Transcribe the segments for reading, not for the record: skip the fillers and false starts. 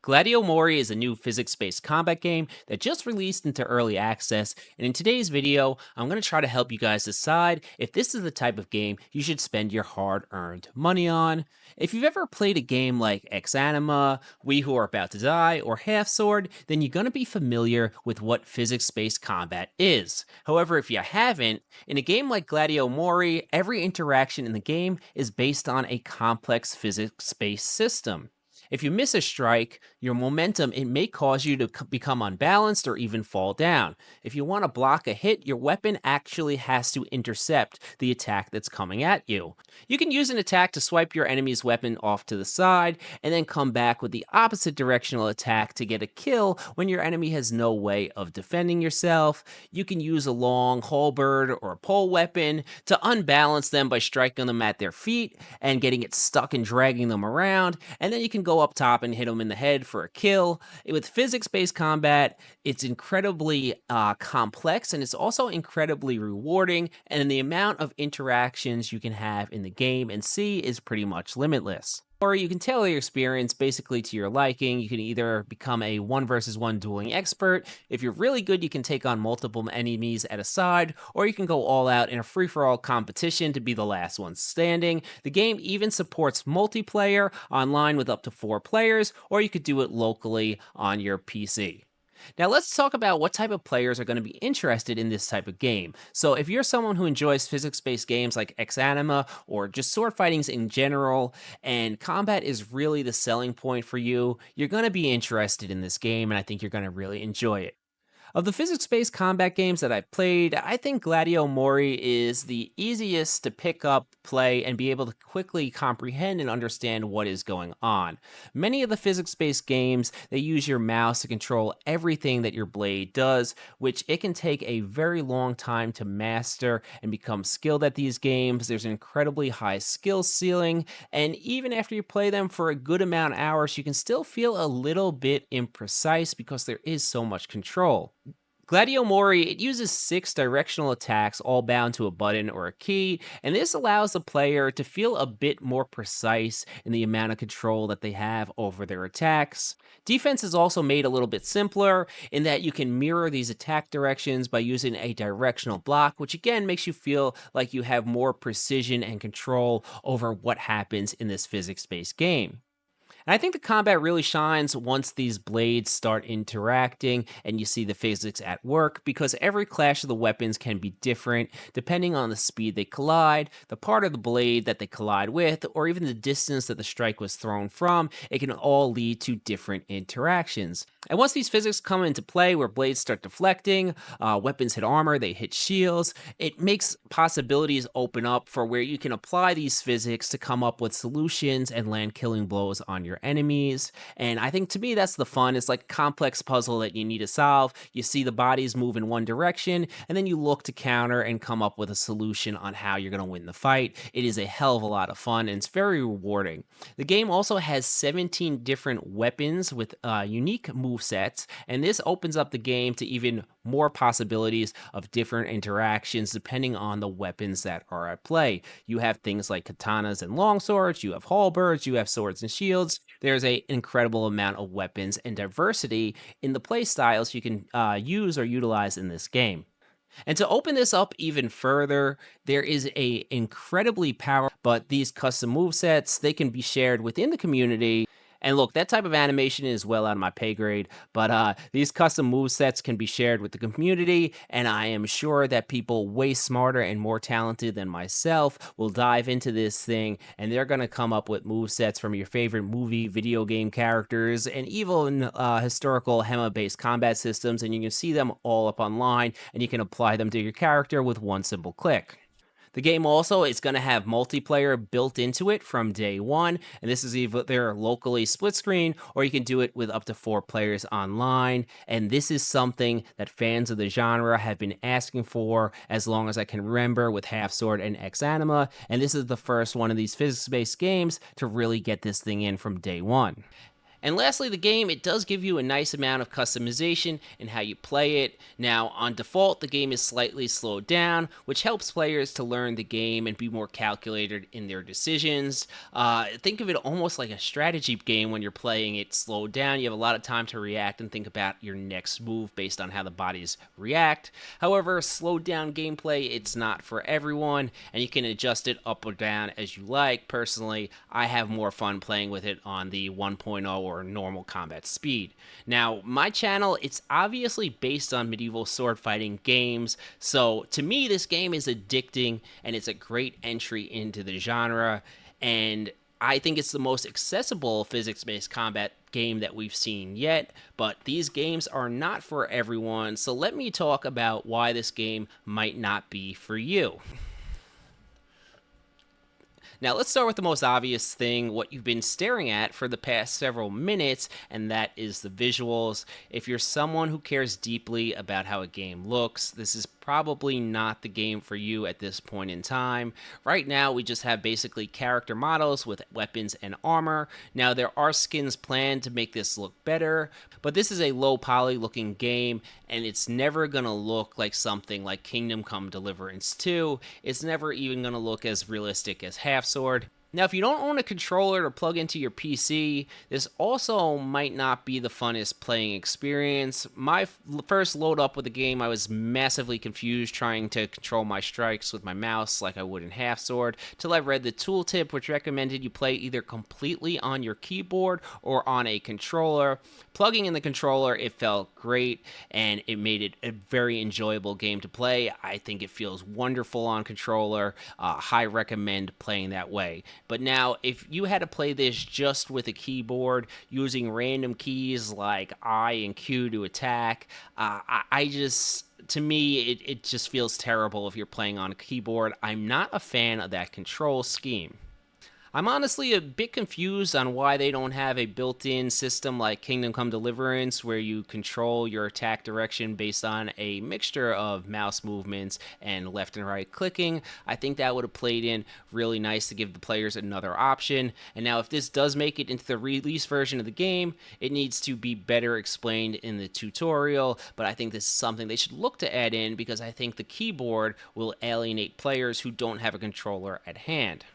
Gladio Mori is a new physics-based combat game that just released into early access, and in today's video, I'm going to try to help you guys decide if this is the type of game you should spend your hard-earned money on. If you've ever played a game like X-Anima, We Who Are About to Die, or Half Sword, then you're going to be familiar with what physics-based combat is. However, if you haven't, in a game like Gladio Mori, every interaction in the game is based on a complex physics-based system. If you miss a strike, your momentum, it may cause you to become unbalanced or even fall down. If you want to block a hit, your weapon actually has to intercept the attack that's coming at you. You can use an attack to swipe your enemy's weapon off to the side and then come back with the opposite directional attack to get a kill when your enemy has no way of defending yourself. You can use a long halberd or a pole weapon to unbalance them by striking them at their feet and getting it stuck and dragging them around, and then you can go up top and hit them in the head for a kill. With physics-based combat, it's incredibly complex, and it's also incredibly rewarding, and the amount of interactions you can have in the game and see is pretty much limitless. Or you can tailor your experience basically to your liking. You can either become a 1 versus 1 dueling expert. If you're really good, you can take on multiple enemies at a side, or you can go all out in a free-for-all competition to be the last one standing. The game even supports multiplayer online with up to 4 players, or you could do it locally on your PC. Now let's talk about what type of players are going to be interested in this type of game. So if you're someone who enjoys physics-based games like X-Anima or just sword fightings in general, and combat is really the selling point for you, you're going to be interested in this game, and I think you're going to really enjoy it. Of the physics-based combat games that I've played, I think Gladio Mori is the easiest to pick up, play, and be able to quickly comprehend and understand what is going on. Many of the physics-based games, they use your mouse to control everything that your blade does, which it can take a very long time to master and become skilled at these games. There's an incredibly high skill ceiling, and even after you play them for a good amount of hours, you can still feel a little bit imprecise because there is so much control. Gladio Mori, it uses 6 directional attacks all bound to a button or a key, and this allows the player to feel a bit more precise in the amount of control that they have over their attacks. Defense is also made a little bit simpler in that you can mirror these attack directions by using a directional block, which again makes you feel like you have more precision and control over what happens in this physics-based game. And I think the combat really shines once these blades start interacting and you see the physics at work, because every clash of the weapons can be different depending on the speed they collide, the part of the blade that they collide with, or even the distance that the strike was thrown from. It can all lead to different interactions. And once these physics come into play where blades start deflecting, weapons hit armor, they hit shields, it makes possibilities open up for where you can apply these physics to come up with solutions and land killing blows on your enemies. And I think to me, that's the fun. It's like a complex puzzle that you need to solve. You see the bodies move in one direction, and then you look to counter and come up with a solution on how you're going to win the fight. It is a hell of a lot of fun, and it's very rewarding. The game also has 17 different weapons with unique move sets, and this opens up the game to even more possibilities of different interactions depending on the weapons that are at play. You have things like katanas and longswords, you have halberds, you have swords and shields. There's an incredible amount of weapons and diversity in the play styles you can use or utilize in this game. And to open this up even further, there is a incredibly powerful, but these custom movesets, they can be shared within the community. And look, that type of animation is well out of my pay grade, but these custom movesets can be shared with the community, and I am sure that people way smarter and more talented than myself will dive into this thing, and they're going to come up with movesets from your favorite movie, video game characters, and even historical HEMA-based combat systems, and you can see them all up online, and you can apply them to your character with one simple click. The game also is going to have multiplayer built into it from day one, and this is either locally split screen or you can do it with up to 4 players online. And this is something that fans of the genre have been asking for as long as I can remember with Half Sword and X-Anima, and this is the first one of these physics-based games to really get this thing in from day one. And lastly, the game, it does give you a nice amount of customization in how you play it. Now, on default, the game is slightly slowed down, which helps players to learn the game and be more calculated in their decisions. Think of it almost like a strategy game when you're playing it slowed down. You have a lot of time to react and think about your next move based on how the bodies react. However, slowed down gameplay, it's not for everyone, and you can adjust it up or down as you like. Personally, I have more fun playing with it on the 1.0 or normal combat speed. Now, my channel, it's obviously based on medieval sword fighting games, so to me, this game is addicting, and it's a great entry into the genre, and I think it's the most accessible physics-based combat game that we've seen yet, but these games are not for everyone, so let me talk about why this game might not be for you. Now, let's start with the most obvious thing, what you've been staring at for the past several minutes, and that is the visuals. If you're someone who cares deeply about how a game looks, this is probably not the game for you at this point in time. Right now, we just have basically character models with weapons and armor. Now, there are skins planned to make this look better, but this is a low poly looking game, and it's never gonna look like something like Kingdom Come Deliverance 2. It's never even gonna look as realistic as Half Sword. Now, if you don't own a controller to plug into your PC, this also might not be the funnest playing experience. My first load up with the game, I was massively confused trying to control my strikes with my mouse like I would in Half Sword, till I read the tooltip which recommended you play either completely on your keyboard or on a controller. Plugging in the controller, it felt great, and it made it a very enjoyable game to play. I think it feels wonderful on controller. High recommend playing that way. But now, if you had to play this just with a keyboard, using random keys like I and Q to attack, to me, it just feels terrible if you're playing on a keyboard. I'm not a fan of that control scheme. I'm honestly a bit confused on why they don't have a built-in system like Kingdom Come Deliverance where you control your attack direction based on a mixture of mouse movements and left and right clicking. I think that would have played in really nice to give the players another option. And now if this does make it into the release version of the game, it needs to be better explained in the tutorial, but I think this is something they should look to add in because I think the keyboard will alienate players who don't have a controller at hand.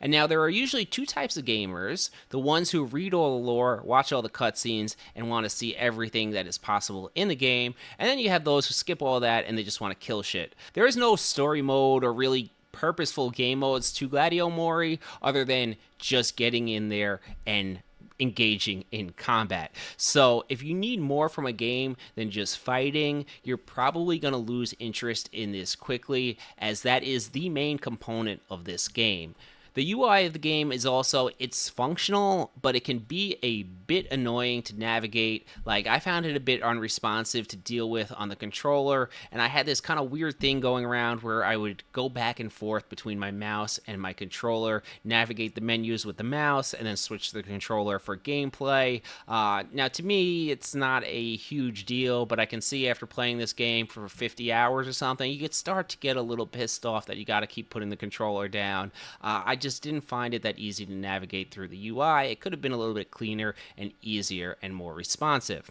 And now there are usually two types of gamers: the ones who read all the lore, watch all the cutscenes, and want to see everything that is possible in the game, and then you have those who skip all that and they just want to kill shit. There is no story mode or really purposeful game modes to Gladio Mori other than just getting in there and engaging in combat. So if you need more from a game than just fighting, you're probably going to lose interest in this quickly, as that is the main component of this game. The UI of the game is also, it's functional, but it can be a bit annoying to navigate. Like, I found it a bit unresponsive to deal with on the controller, and I had this kind of weird thing going around where I would go back and forth between my mouse and my controller, navigate the menus with the mouse, and then switch to the controller for gameplay. Now, to me, it's not a huge deal, but I can see after playing this game for 50 hours or something, you could start to get a little pissed off that you got to keep putting the controller down. I just didn't find it that easy to navigate through the UI. It could have been a little bit cleaner and easier and more responsive.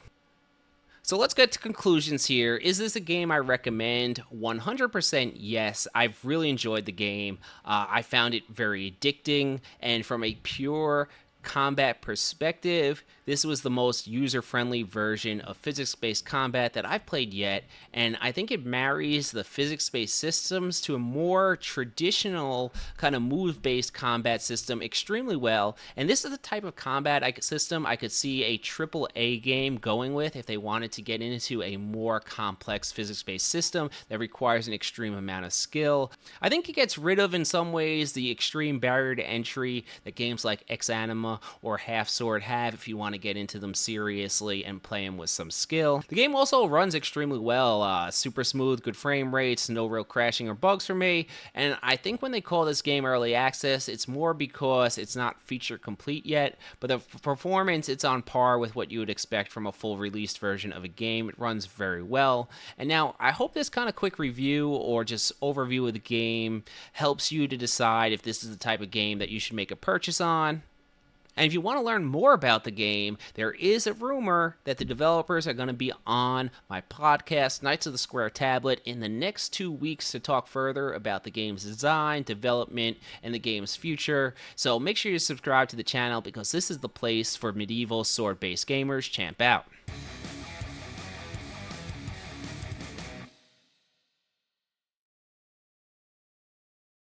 So let's get to conclusions here. Is this a game I recommend? 100% yes. I've really enjoyed the game. I found it very addicting, and from a pure combat perspective, this was the most user-friendly version of physics-based combat that I've played yet, and I think it marries the physics-based systems to a more traditional kind of move-based combat system extremely well. And this is the type of combat system I could see a AAA game going with if they wanted to get into a more complex physics-based system that requires an extreme amount of skill. I think it gets rid of, in some ways, the extreme barrier to entry that games like Exanima drama, or half sword half if you want to get into them seriously and play them with some skill. The game also runs extremely well, super smooth, good frame rates, no real crashing or bugs for me, and I think when they call this game early access, it's more because it's not feature complete yet, but the performance, it's on par with what you would expect from a full released version of a game. It runs very well. And now I hope this kind of quick review or just overview of the game helps you to decide if this is the type of game that you should make a purchase on. And if you want to learn more about the game, there is a rumor that the developers are going to be on my podcast, Knights of the Square Tablet, in the next 2 weeks to talk further about the game's design, development, and the game's future. So make sure you subscribe to the channel because this is the place for medieval sword-based gamers. Champ out.